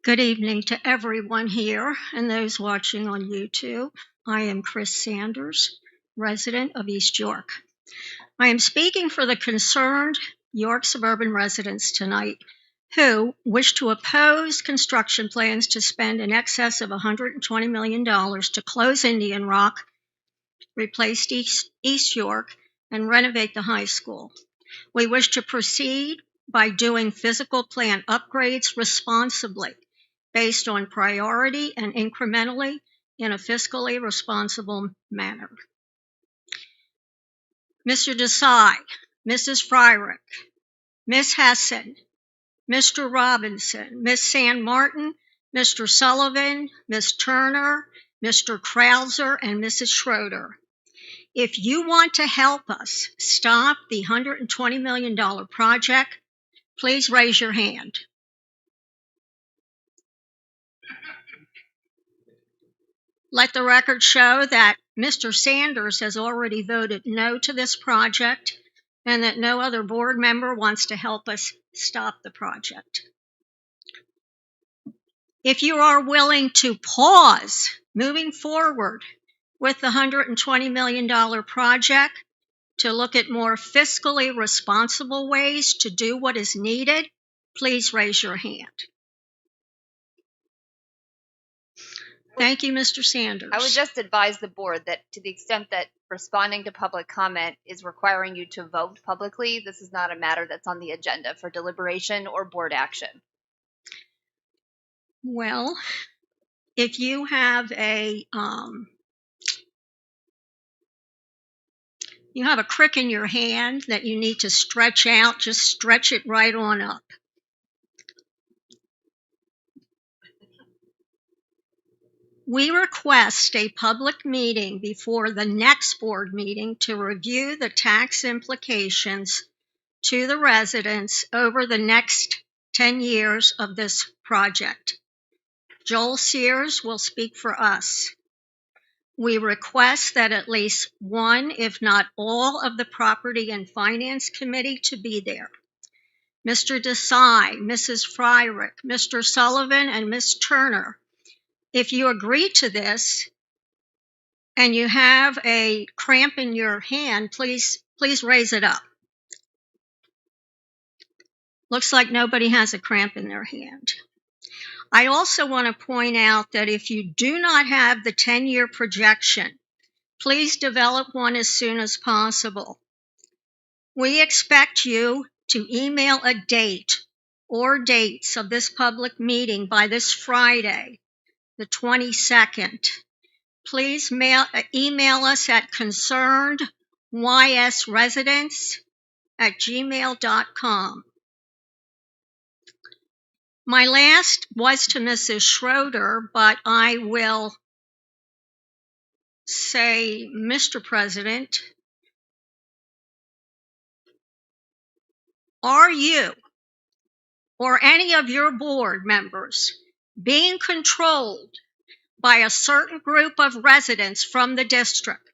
Good evening to everyone here and those watching on YouTube. I am Chris Sanders, resident of East York. I am speaking for the concerned York suburban residents tonight who wish to oppose construction plans to spend in excess of $120 million to close Indian Rock, replace East York, and renovate the high school. We wish to proceed by doing physical plan upgrades responsibly, based on priority and incrementally in a fiscally responsible manner. Mr. Desai, Mrs. Fryrick, Ms. Hessen, Mr. Robinson, Ms. San Martin, Mr. Sullivan, Ms. Turner, Mr. Krauser, and Mrs. Schroeder. If you want to help us stop the $120 million project, please raise your hand. Let the record show that Mr. Sanders has already voted no to this project and that no other board member wants to help us stop the project. If you are willing to pause moving forward with the $120 million project to look at more fiscally responsible ways to do what is needed, please raise your hand. Thank you, Mr. Sanders. I would just advise the board that to the extent that responding to public comment is requiring you to vote publicly, this is not a matter that's on the agenda for deliberation or board action. Well, if you have a crick in your hand that you need to stretch out, just stretch it right on up. We request a public meeting before the next board meeting to review the tax implications to the residents over the next 10 years of this project. Joel Sears will speak for us. We request that at least one, if not all, of the Property and Finance Committee to be there. Mr. Desai, Mrs. Fryrick, Mr. Sullivan, and Ms. Turner. If you agree to this and you have a cramp in your hand, please raise it up. Looks like nobody has a cramp in their hand. I also want to point out that if you do not have the 10-year projection, please develop one as soon as possible. We expect you to email a date or dates of this public meeting by this Friday, the 22nd. Please email us at concernedysresidents@gmail.com. My last was to Mrs. Schroeder, but I will say, Mr. President, are you or any of your board members being controlled by a certain group of residents from the district?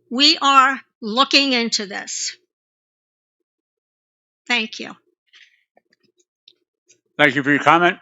We are looking into this. Thank you. Thank you for your comment.